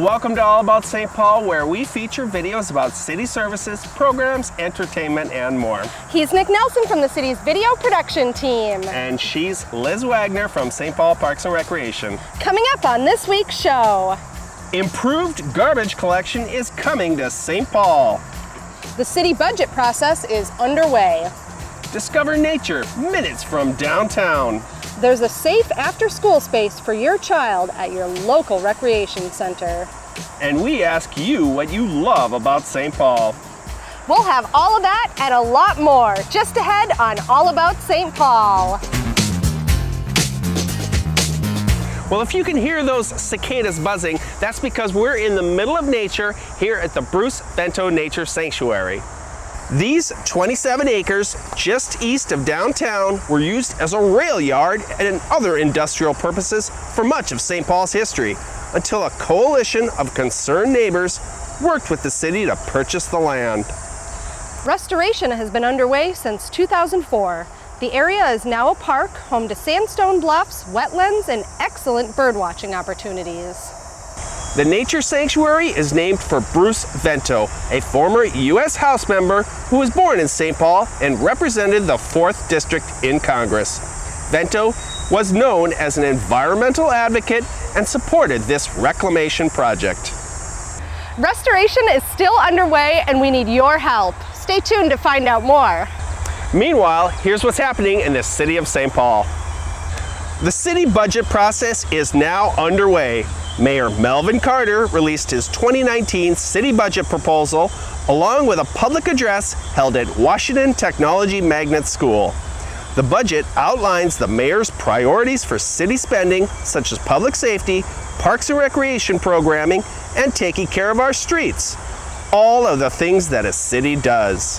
Welcome to All About St. Paul, where we feature videos about city services, programs, entertainment, and more. He's Nick Nelson from the city's video production team. And she's Liz Wagner from St. Paul Parks and Recreation. Coming up on this week's show, improved garbage collection is coming to St. Paul. The city budget process is underway. Discover nature minutes from downtown. There's a safe after-school space for your child at your local recreation center. And we ask you what you love about St. Paul. We'll have all of that and a lot more just ahead on All About St. Paul. Well, if you can hear those cicadas buzzing, that's because we're in the middle of nature here at the Bruce Vento Nature Sanctuary. These 27 acres just east of downtown were used as a rail yard and other industrial purposes for much of St. Paul's history, until a coalition of concerned neighbors worked with the city to purchase the land. Restoration has been underway since 2004. The area is now a park, home to sandstone bluffs, wetlands, and excellent birdwatching opportunities. The Nature Sanctuary is named for Bruce Vento, a former U.S. House member who was born in St. Paul and represented the 4th District in Congress. Vento was known as an environmental advocate and supported this reclamation project. Restoration is still underway and we need your help. Stay tuned to find out more. Meanwhile, here's what's happening in the city of St. Paul. The city budget process is now underway. Mayor Melvin Carter released his 2019 city budget proposal along with a public address held at Washington Technology Magnet School. The budget outlines the mayor's priorities for city spending, such as public safety, parks and recreation programming, and taking care of our streets. All of the things that a city does.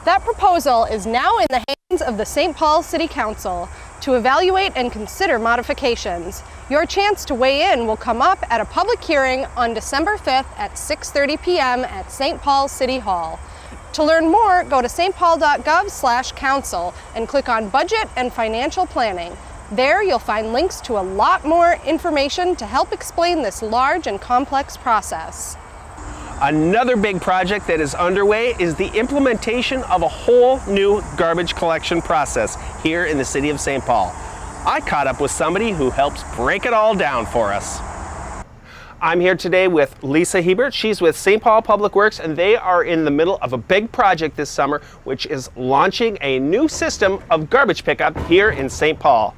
That proposal is now in the hands of the St. Paul City Council to evaluate and consider modifications. Your chance to weigh in will come up at a public hearing on December 5th at 6:30 p.m. at St. Paul City Hall. To learn more, go to stpaul.gov/council and click on Budget and Financial Planning. There you'll find links to a lot more information to help explain this large and complex process. Another big project that is underway is the implementation of a whole new garbage collection process here in the city of St. Paul. I caught up with somebody who helps break it all down for us. I'm here today with Lisa Hebert. She's with St. Paul Public Works, and they are in the middle of a big project this summer, which is launching a new system of garbage pickup here in St. Paul.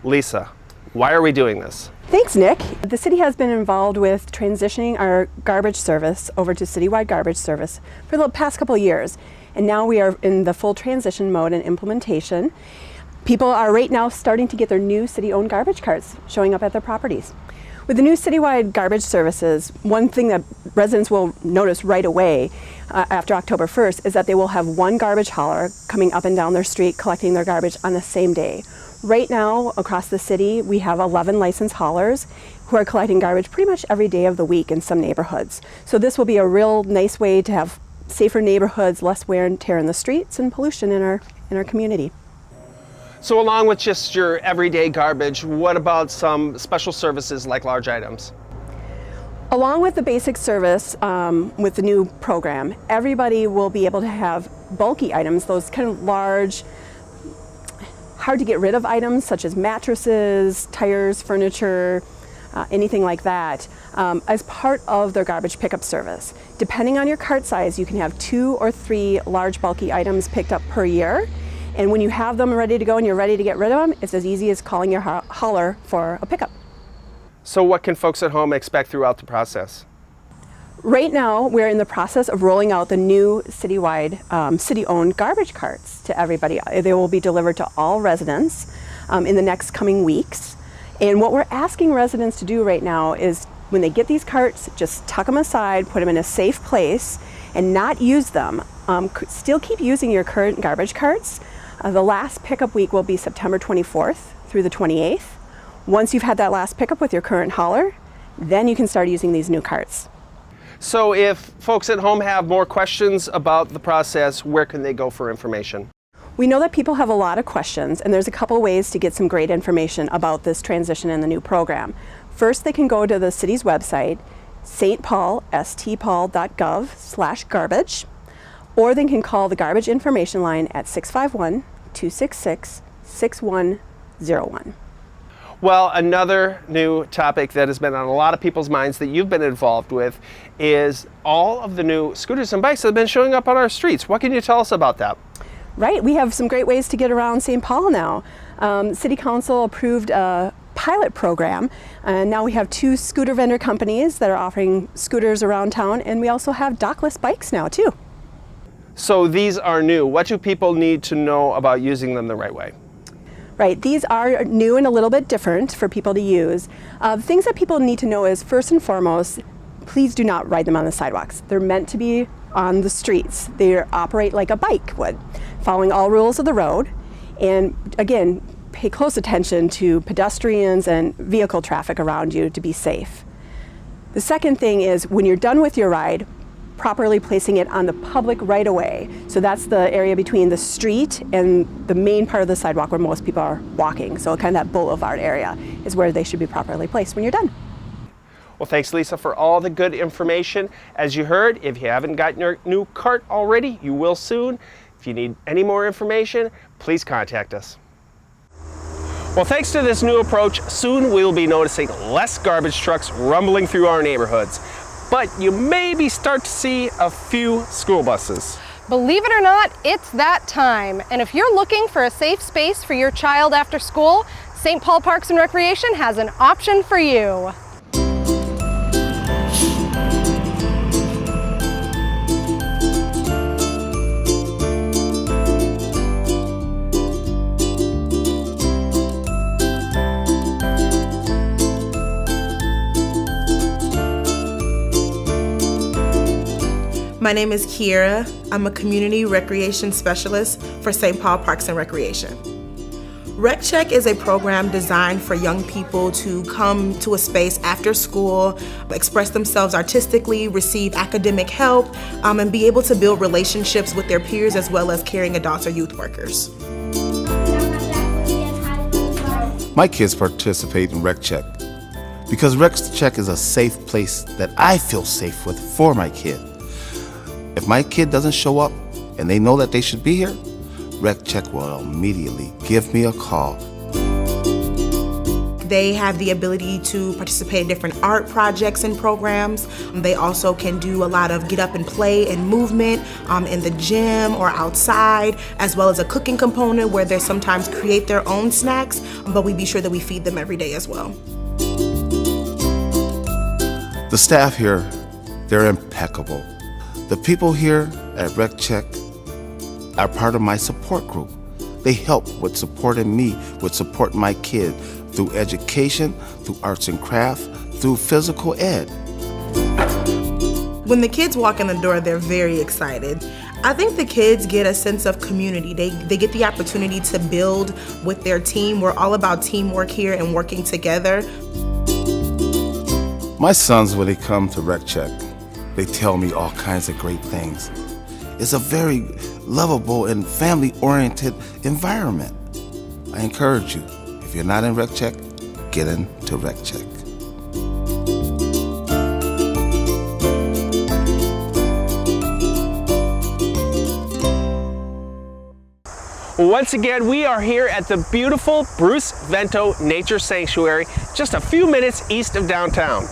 Lisa, why are we doing this? Thanks, Nick. The city has been involved with transitioning our garbage service over to citywide garbage service for the past couple of years. And now we are in the full transition mode and implementation. People are right now starting to get their new city-owned garbage carts showing up at their properties. With the new citywide garbage services, one thing that residents will notice right away after October 1st is that they will have one garbage hauler coming up and down their street collecting their garbage on the same day. Right now, across the city, we have 11 licensed haulers who are collecting garbage pretty much every day of the week in some neighborhoods. So this will be a real nice way to have safer neighborhoods, less wear and tear in the streets, and pollution in our community. So along with just your everyday garbage, what about some special services like large items? Along with the basic service with the new program, everybody will be able to have bulky items, those kind of large, hard to get rid of items such as mattresses, tires, furniture, anything like that, as part of their garbage pickup service. Depending on your cart size, you can have 2 or 3 large bulky items picked up per year. And when you have them ready to go and you're ready to get rid of them, it's as easy as calling your hauler for a pickup. So what can folks at home expect throughout the process? Right now, we're in the process of rolling out the new citywide, city-owned garbage carts to everybody. They will be delivered to all residents in the next coming weeks. And what we're asking residents to do right now is when they get these carts, just tuck them aside, put them in a safe place, and not use them. Still keep using your current garbage carts. The last pickup week will be September 24th through the 28th. Once you've had that last pickup with your current hauler, then you can start using these new carts. So if folks at home have more questions about the process, where can they go for information? We know that people have a lot of questions, and there's a couple ways to get some great information about this transition and the new program. First, they can go to the city's website, stpaul.gov/garbage, or they can call the garbage information line at 651-266-6101. Well, another new topic that has been on a lot of people's minds that you've been involved with is all of the new scooters and bikes that have been showing up on our streets. What can you tell us about that? Right, we have some great ways to get around St. Paul now. City Council approved a pilot program, and now we have 2 scooter vendor companies that are offering scooters around town, and we also have dockless bikes now too. So these are new. What do people need to know about using them the right way? Right, these are new and a little bit different for people to use. Things that people need to know is, first and foremost, please do not ride them on the sidewalks. They're meant to be on the streets. They operate like a bike would, following all rules of the road. And again, pay close attention to pedestrians and vehicle traffic around you to be safe. The second thing is, when you're done with your ride, properly placing it on the public right of way. So that's the area between the street and the main part of the sidewalk where most people are walking. So kind of that boulevard area is where they should be properly placed when you're done. Well, thanks, Lisa, for all the good information. As you heard, if you haven't gotten your new cart already, you will soon. If you need any more information, please contact us. Well, thanks to this new approach, soon we'll be noticing less garbage trucks rumbling through our neighborhoods. But you maybe start to see a few school buses. Believe it or not, it's that time. And if you're looking for a safe space for your child after school, St. Paul Parks and Recreation has an option for you. My name is Kiera. I'm a community recreation specialist for St. Paul Parks and Recreation. Rec Check is a program designed for young people to come to a space after school, express themselves artistically, receive academic help, and be able to build relationships with their peers as well as caring adults or youth workers. My kids participate in Rec Check because Rec Check is a safe place that I feel safe with for my kid. If my kid doesn't show up and they know that they should be here, Rec Check will immediately give me a call. They have the ability to participate in different art projects and programs. They also can do a lot of get up and play and movement in the gym or outside, as well as a cooking component where they sometimes create their own snacks, but we be sure that we feed them every day as well. The staff here, they're impeccable. The people here at Rec Check are part of my support group. They help with supporting me, with supporting my kid through education, through arts and craft, through physical ed. When the kids walk in the door, they're very excited. I think the kids get a sense of community. They get the opportunity to build with their team. We're all about teamwork here and working together. My sons, when they come to Rec Check, they tell me all kinds of great things. It's a very lovable and family-oriented environment. I encourage you, if you're not in Rec Check, get into Rec Check. Once again, we are here at the beautiful Bruce Vento Nature Sanctuary, just a few minutes east of downtown.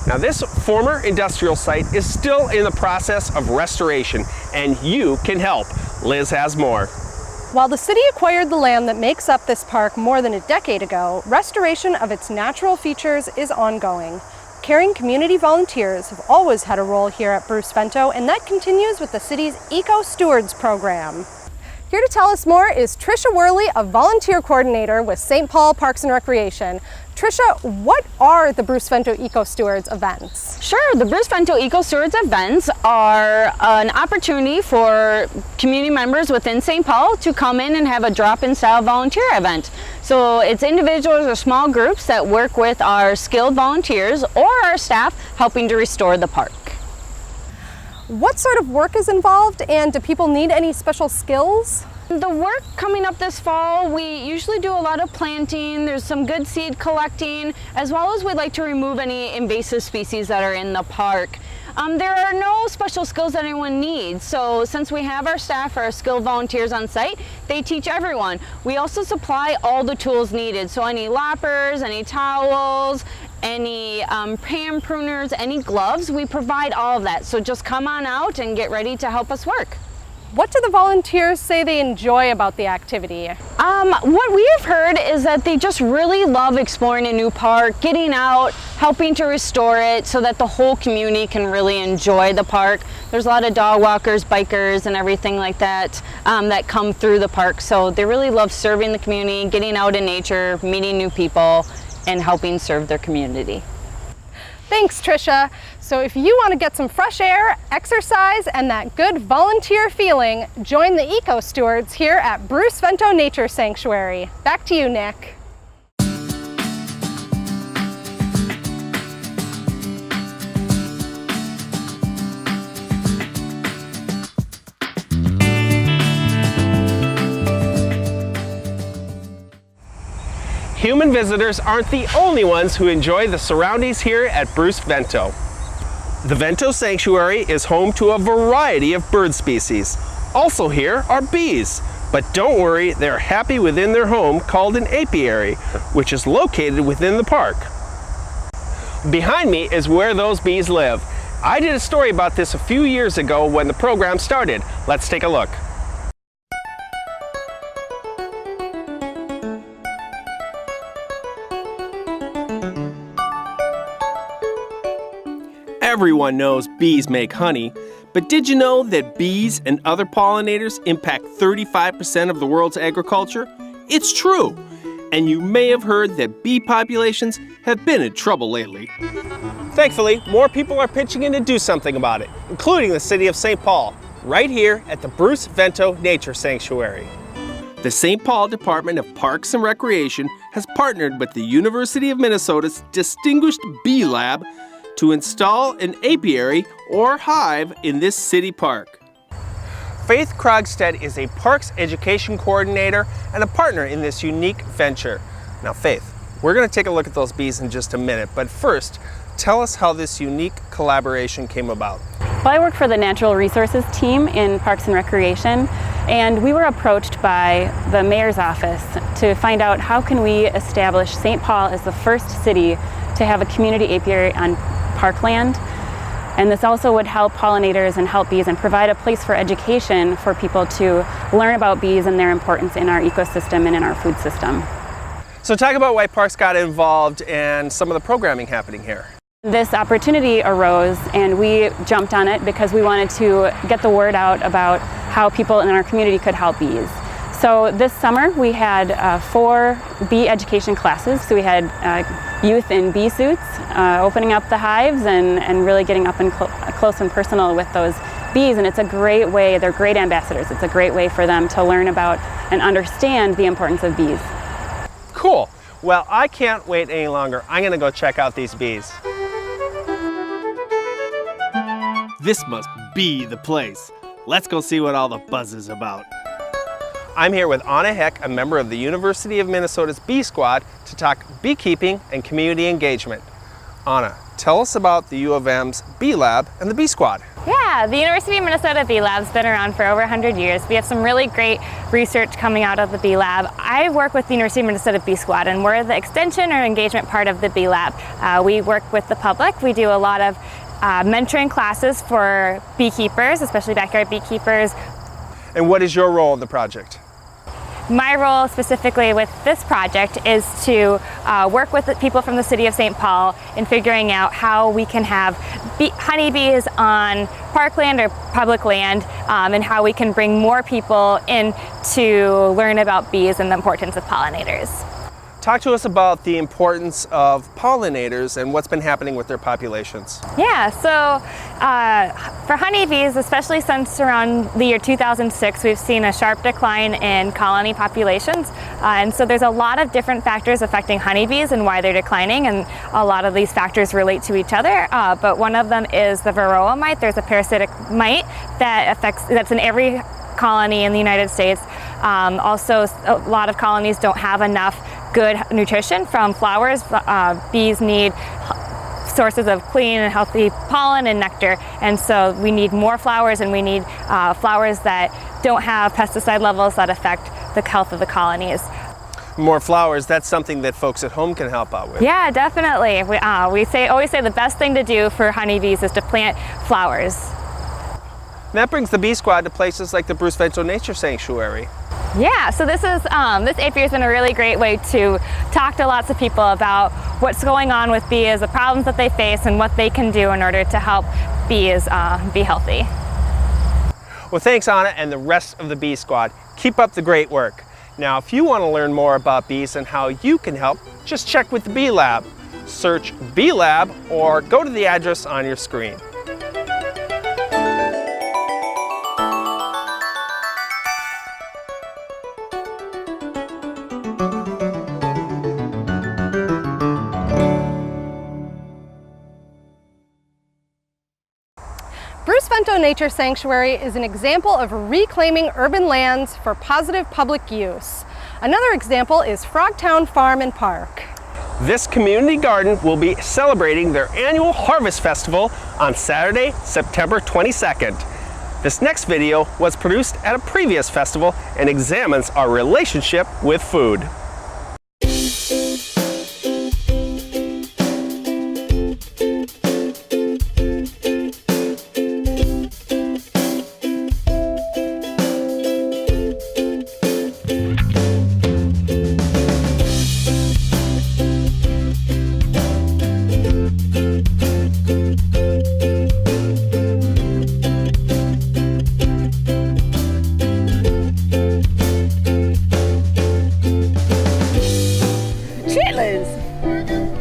Now, this former industrial site is still in the process of restoration, and you can help. Liz has more. While the city acquired the land that makes up this park more than a decade ago, restoration of its natural features is ongoing. Caring community volunteers have always had a role here at Bruce Vento, and that continues with the city's Eco Stewards program. Here to tell us more is Trisha Worley, a volunteer coordinator with St. Paul Parks and Recreation. Trisha, what are the Bruce Vento Eco Stewards events? Sure, the Bruce Vento Eco Stewards events are an opportunity for community members within St. Paul to come in and have a drop-in style volunteer event. So it's individuals or small groups that work with our skilled volunteers or our staff helping to restore the park. What sort of work is involved, and do people need any special skills? The work coming up this fall, we usually do a lot of planting, there's some good seed collecting, as well as we'd like to remove any invasive species that are in the park. There are no special skills that anyone needs, so since we have our staff, our skilled volunteers on site, they teach everyone. We also supply all the tools needed, so any loppers, any towels, any pan pruners, any gloves, we provide all of that. So just come on out and get ready to help us work. What do the volunteers say they enjoy about the activity? What we have heard is that they just really love exploring a new park, getting out, helping to restore it so that the whole community can really enjoy the park. There's a lot of dog walkers, bikers, and everything like that that come through the park. So they really love serving the community, getting out in nature, meeting new people, and helping serve their community. Thanks, Tricia. So if you want to get some fresh air, exercise, and that good volunteer feeling, join the Eco Stewards here at Bruce Vento Nature Sanctuary. Back to you, Nick. Human visitors aren't the only ones who enjoy the surroundings here at Bruce Vento. The Vento Sanctuary is home to a variety of bird species. Also here are bees, but don't worry, they're happy within their home called an apiary, which is located within the park. Behind me is where those bees live. I did a story about this a few years ago when the program started. Let's take a look. Everyone knows bees make honey, but did you know that bees and other pollinators impact 35% of the world's agriculture? It's true, and you may have heard that bee populations have been in trouble lately. Thankfully, more people are pitching in to do something about it, including the city of St. Paul, right here at the Bruce Vento Nature Sanctuary. The St. Paul Department of Parks and Recreation has partnered with the University of Minnesota's Distinguished Bee Lab to install an apiary or hive in this city park. Faith Krogstead is a parks education coordinator and a partner in this unique venture. Now Faith, we're going to take a look at those bees in just a minute, but first, tell us how this unique collaboration came about. Well, I work for the Natural Resources team in Parks and Recreation, and we were approached by the mayor's office to find out how can we establish St. Paul as the first city to have a community apiary on parkland. And this also would help pollinators and help bees and provide a place for education for people to learn about bees and their importance in our ecosystem and in our food system. So talk about why Parks got involved and some of the programming happening here. This opportunity arose and we jumped on it because we wanted to get the word out about how people in our community could help bees. So this summer we had 4 bee education classes. So we had youth in bee suits, opening up the hives and really getting up and close and personal with those bees. And it's a great way, they're great ambassadors. It's a great way for them to learn about and understand the importance of bees. Cool. Well, I can't wait any longer. I'm gonna go check out these bees. This must be the place. Let's go see what all the buzz is about. I'm here with Anna Heck, a member of the University of Minnesota's Bee Squad, to talk beekeeping and community engagement. Anna, tell us about the U of M's Bee Lab and the Bee Squad. Yeah, the University of Minnesota Bee Lab's been around for over 100 years. We have some really great research coming out of the Bee Lab. I work with the University of Minnesota Bee Squad, and we're the extension or engagement part of the Bee Lab. We work with the public. We do a lot of mentoring classes for beekeepers, especially backyard beekeepers. And what is your role in the project? My role specifically with this project is to work with the people from the city of St. Paul in figuring out how we can have honeybees on parkland or public land, and how we can bring more people in to learn about bees and the importance of pollinators. Talk to us about the importance of pollinators and what's been happening with their populations. Yeah, so for honeybees, especially since around the year 2006, we've seen a sharp decline in colony populations. And so there's a lot of different factors affecting honeybees and why they're declining, and a lot of these factors relate to each other. But one of them is the varroa mite. There's a parasitic mite that's in every colony in the United States Also, a lot of colonies don't have enough good nutrition from flowers. Bees need sources of clean and healthy pollen and nectar, and so we need more flowers, and we need flowers that don't have pesticide levels that affect the health of the colonies. More flowers, that's something that folks at home can help out with. Yeah, definitely. We always say the best thing to do for honeybees is to plant flowers. That brings the Bee Squad to places like the Bruce Vento Nature Sanctuary. Yeah, so this apiary has been a really great way to talk to lots of people about what's going on with bees, the problems that they face, and what they can do in order to help bees be healthy. Well, thanks, Anna, and the rest of the Bee Squad. Keep up the great work. Now, if you want to learn more about bees and how you can help, just check with the Bee Lab. Search Bee Lab or go to the address on your screen. Bruce Vento Nature Sanctuary is an example of reclaiming urban lands for positive public use. Another example is Frogtown Farm and Park. This community garden will be celebrating their annual Harvest Festival on Saturday, September 22nd. This next video was produced at a previous festival and examines our relationship with food.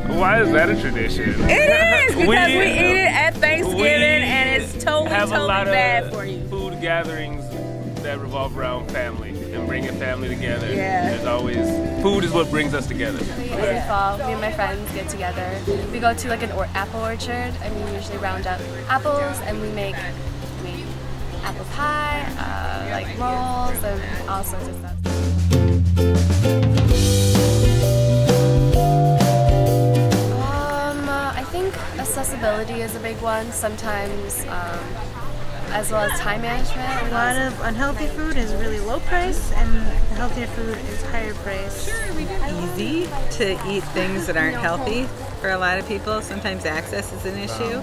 Why is that a tradition? It is, because we eat it at Thanksgiving and it's totally bad for you. Food gatherings that revolve around family and bringing family together. Yeah. There's always, food is what brings us together. Every fall, me and my friends get together. We go to like an apple orchard and we usually round up apples and we make apple pie, like rolls and all sorts of stuff. I think accessibility is a big one. Sometimes, as well as time management. A lot of unhealthy food is really low price, and healthier food is higher price. Easy to eat things that aren't healthy for a lot of people. Sometimes access is an issue.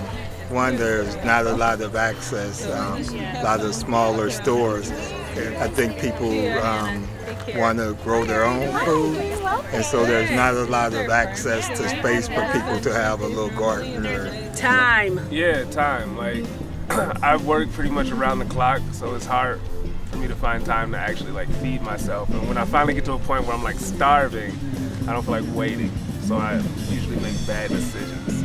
One, there's not a lot of access, a lot of smaller stores. I think people want to grow their own food, and so there's not a lot of access to space for people to have a little garden. Time. Yeah, time. Like, I work pretty much around the clock, so it's hard for me to find time to actually like feed myself. And when I finally get to a point where I'm like starving, I don't feel like waiting, so I usually make bad decisions.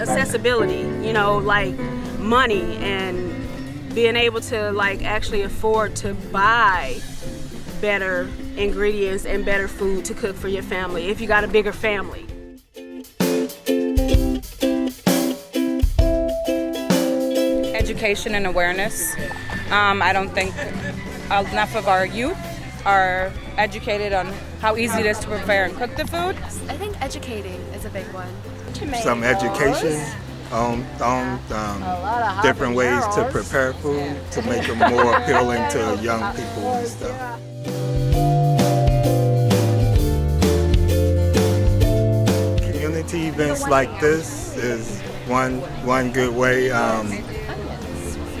Accessibility, you know, like money and being able to like actually afford to buy better ingredients and better food to cook for your family if you got a bigger family. Education and awareness. I don't think enough of our youth are educated on how easy it is to prepare and cook the food. I think educating is a big one. Some education on different ways to prepare food to make them more appealing to young people and stuff. Community events like this is one good way.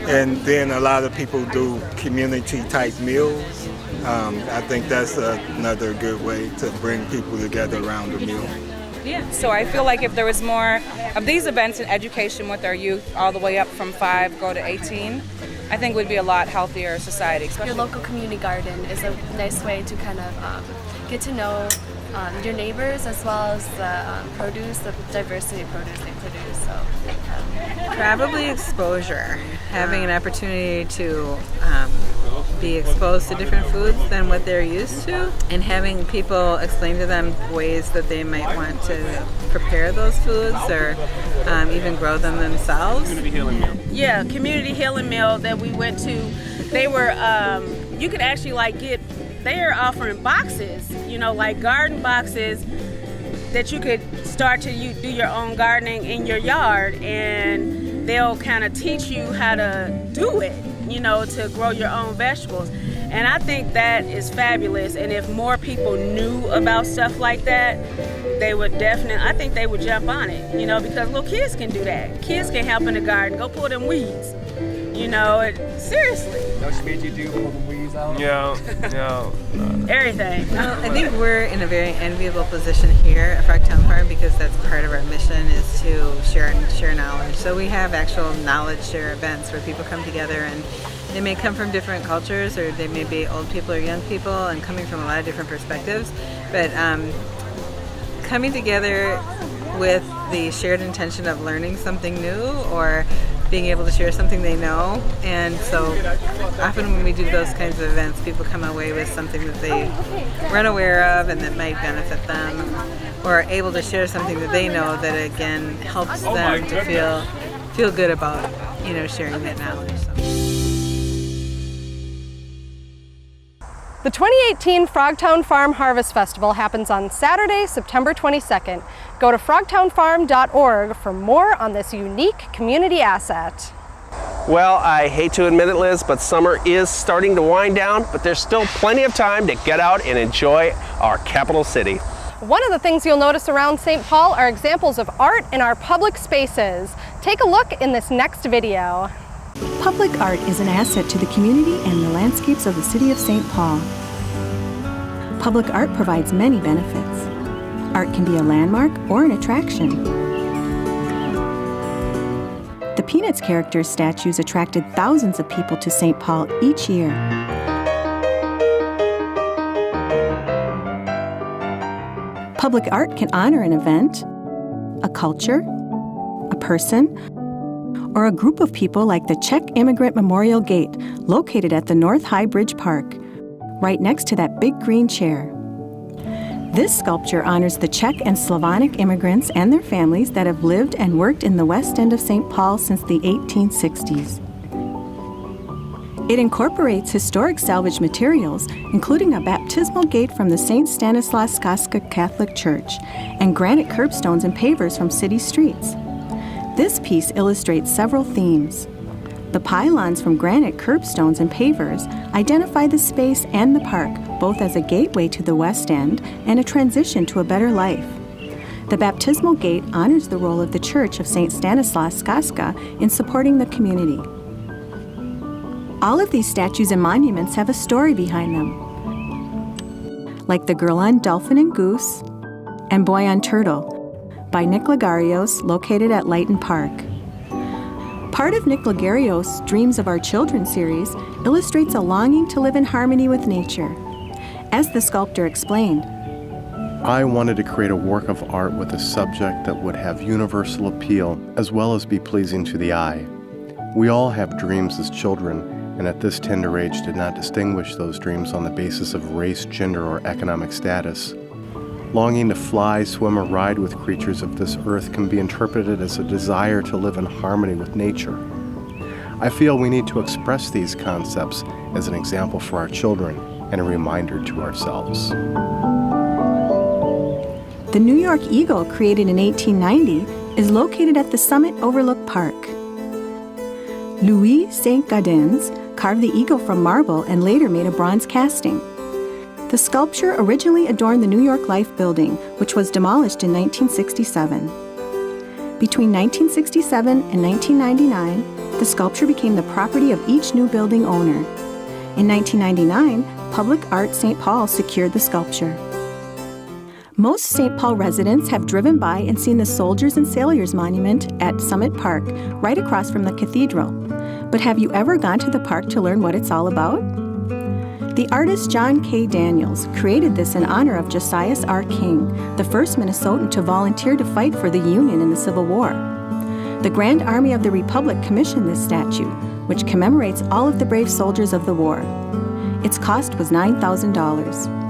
And then a lot of people do community type meals. I think that's another good way to bring people together around a meal. Yeah, so I feel like if there was more of these events in education with our youth all the way up from 5 go to 18, I think would be a lot healthier society. Your local community garden is a nice way to kind of get to know your neighbors as well as the produce, the diversity of produce they produce. So, probably exposure, having an opportunity to be exposed to different foods than what they're used to, and having people explain to them ways that they might want to prepare those foods or even grow them themselves. Community healing meal. Yeah, community healing meal that we went to. They were, you could actually like get they are offering boxes, you know, like garden boxes that you could start to do your own gardening in your yard, and they'll kind of teach you how to do it, you know, to grow your own vegetables. And I think that is fabulous. And if more people knew about stuff like that, they would I think they would jump on it, you know, because little kids can do that. Kids can help in the garden, go pull them weeds, you know, seriously. What made you do pull the weeds out? Yeah. Everything. Well, I think we're in a very enviable position here at Frogtown Farm because that's part of our mission is to share knowledge. So we have actual knowledge share events where people come together, and they may come from different cultures, or they may be old people or young people, and coming from a lot of different perspectives. But coming together with the shared intention of learning something new or being able to share something they know. And so often when we do those kinds of events, people come away with something that they weren't aware of and that might benefit them, or able to share something that they know that again helps them to feel good about, you know, sharing that knowledge. The 2018 Frogtown Farm Harvest Festival happens on Saturday, September 22nd. Go to frogtownfarm.org for more on this unique community asset. Well, I hate to admit it, Liz, but summer is starting to wind down, but there's still plenty of time to get out and enjoy our capital city. One of the things you'll notice around St. Paul are examples of art in our public spaces. Take a look in this next video. Public art is an asset to the community and the landscapes of the city of St. Paul. Public art provides many benefits. Art can be a landmark or an attraction. The Peanuts characters' statues attracted thousands of people to St. Paul each year. Public art can honor an event, a culture, a person, or a group of people like the Czech Immigrant Memorial Gate, located at the North High Bridge Park, right next to that big green chair. This sculpture honors the Czech and Slavonic immigrants and their families that have lived and worked in the West End of St. Paul since the 1860s. It incorporates historic salvage materials, including a baptismal gate from the St. Stanislaus Skaska Catholic Church and granite curbstones and pavers from city streets. This piece illustrates several themes. The pylons from granite curbstones and pavers identify the space and the park both as a gateway to the West End and a transition to a better life. The baptismal gate honors the role of the Church of St. Stanislaus Skaska in supporting the community. All of these statues and monuments have a story behind them, like the Girl on Dolphin and Goose and Boy on Turtle by Nick Lagarios, located at Leighton Park. Part of Nick Lagarios' Dreams of Our Children series illustrates a longing to live in harmony with nature. As the sculptor explained, I wanted to create a work of art with a subject that would have universal appeal as well as be pleasing to the eye. We all have dreams as children, and at this tender age did not distinguish those dreams on the basis of race, gender, or economic status. Longing to fly, swim, or ride with creatures of this earth can be interpreted as a desire to live in harmony with nature. I feel we need to express these concepts as an example for our children and a reminder to ourselves. the New York Eagle, created in 1890, is located at the Summit Overlook Park. Louis Saint-Gaudens carved the eagle from marble and later made a bronze casting. The sculpture originally adorned the New York Life building, which was demolished in 1967. Between 1967 and 1999, the sculpture became the property of each new building owner. In 1999, Public Art St. Paul secured the sculpture. Most St. Paul residents have driven by and seen the Soldiers and Sailors Monument at Summit Park, right across from the cathedral. But have you ever gone to the park to learn what it's all about? The artist John K. Daniels created this in honor of Josias R. King, the first Minnesotan to volunteer to fight for the Union in the Civil War. The Grand Army of the Republic commissioned this statue, which commemorates all of the brave soldiers of the war. Its cost was $9,000.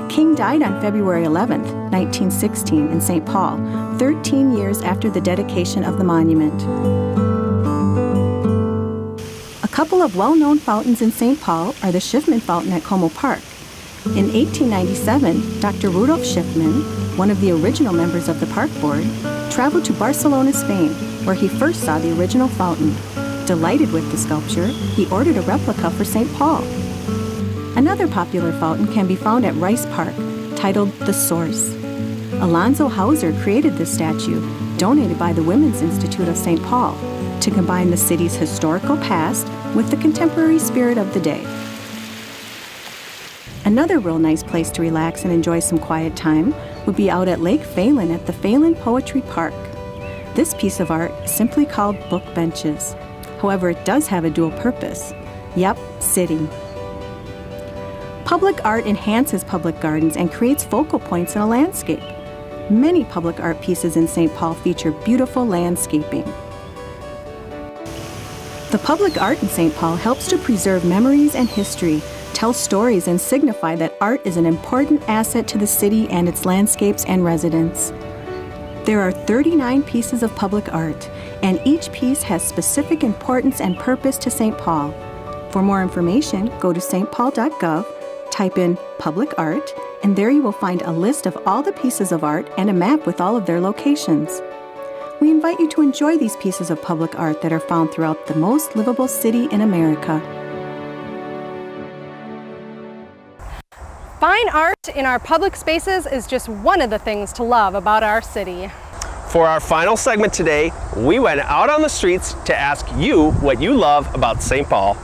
King died on February 11, 1916, in St. Paul, 13 years after the dedication of the monument. A couple of well-known fountains in St. Paul are the Schiffman Fountain at Como Park In 1897, Dr. Rudolf Schiffman, one of the original members of the Park Board, traveled to Barcelona, Spain, where he first saw the original fountain. Delighted with the sculpture, he ordered a replica for St. Paul. Another popular fountain can be found at Rice Park, titled The Source. Alonzo Hauser created this statue, donated by the Women's Institute of St. Paul, to combine the city's historical past with the contemporary spirit of the day. Another real nice place to relax and enjoy some quiet time would be out at Lake Phalen at the Phalen Poetry Park. This piece of art is simply called Book Benches. However, it does have a dual purpose. Yep, sitting. Public art enhances public gardens and creates focal points in a landscape. Many public art pieces in St. Paul feature beautiful landscaping. The public art in St. Paul helps to preserve memories and history, tell stories, and signify that art is an important asset to the city and its landscapes and residents. There are 39 pieces of public art, and each piece has specific importance and purpose to St. Paul. For more information, go to stpaul.gov, type in public art, and there you will find a list of all the pieces of art and a map with all of their locations. We invite you to enjoy these pieces of public art that are found throughout the most livable city in America. Fine art in our public spaces is just one of the things to love about our city. For our final segment today, we went out on the streets to ask you what you love about St. Paul.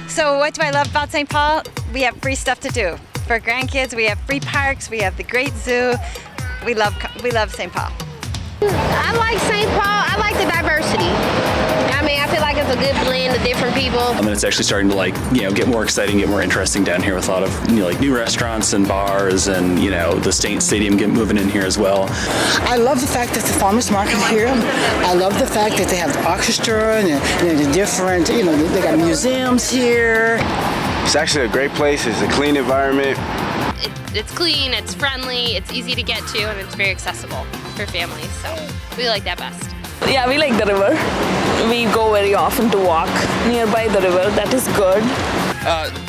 So what do I love about St. Paul? We have free stuff to do. For grandkids, we have free parks, we have the great zoo. We love St. Paul. I like St. Paul. I like the diversity. I mean, I feel like it's a good blend of different people. And it's actually starting to get more exciting, get more interesting down here with a lot of new restaurants and bars, and the State Stadium moving in here as well. I love the fact that the farmers market here. I love the fact that they have the orchestra and the different, they got museums here. It's actually a great place. It's a clean environment. It's clean, it's friendly, it's easy to get to, and it's very accessible for families, so we like that best. Yeah, we like the river. We go very often to walk nearby the river. That is good.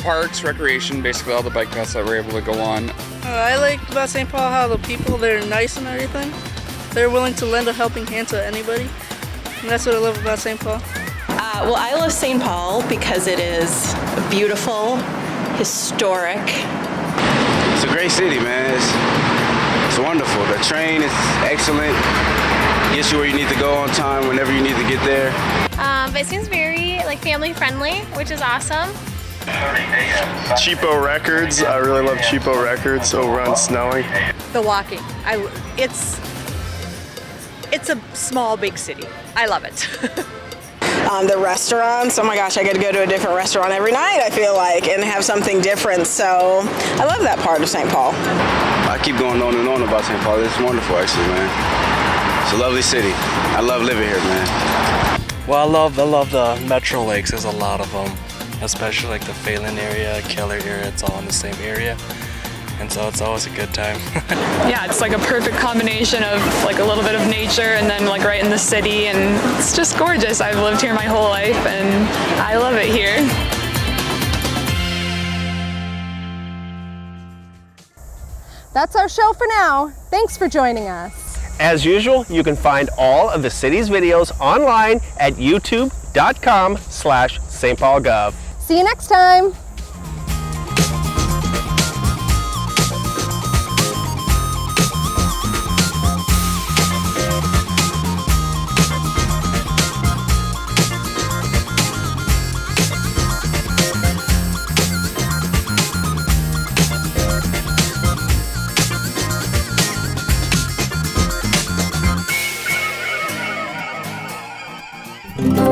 Parks, recreation, basically all the bike paths that we're able to go on. I like about St. Paul how the people, they're nice and everything. They're willing to lend a helping hand to anybody. And that's what I love about St. Paul. Well, I love St. Paul because it is beautiful, historic. It's a great city, man. It's wonderful. The train is excellent. Gets you where you need to go on time whenever you need to get there. But it seems very family friendly, which is awesome. Cheapo Records. I really love Cheapo Records over on Snelling. The walking. It's a small, big city. I love it. The restaurants, oh my gosh, I get to go to a different restaurant every night, I feel like, and have something different. So I love that part of St. Paul. I keep going on and on about St. Paul. It's wonderful, actually, man. It's a lovely city. I love living here, man. Well, I love the Metro Lakes. There's a lot of them, especially the Phalen area, Keller area. It's all in the same area. And so it's always a good time. Yeah, it's like a perfect combination of a little bit of nature and then right in the city, and it's just gorgeous. I've lived here my whole life and I love it here. That's our show for now. Thanks for joining us. As usual, you can find all of the city's videos online at youtube.com/stpaulgov. See you next time. Thank you.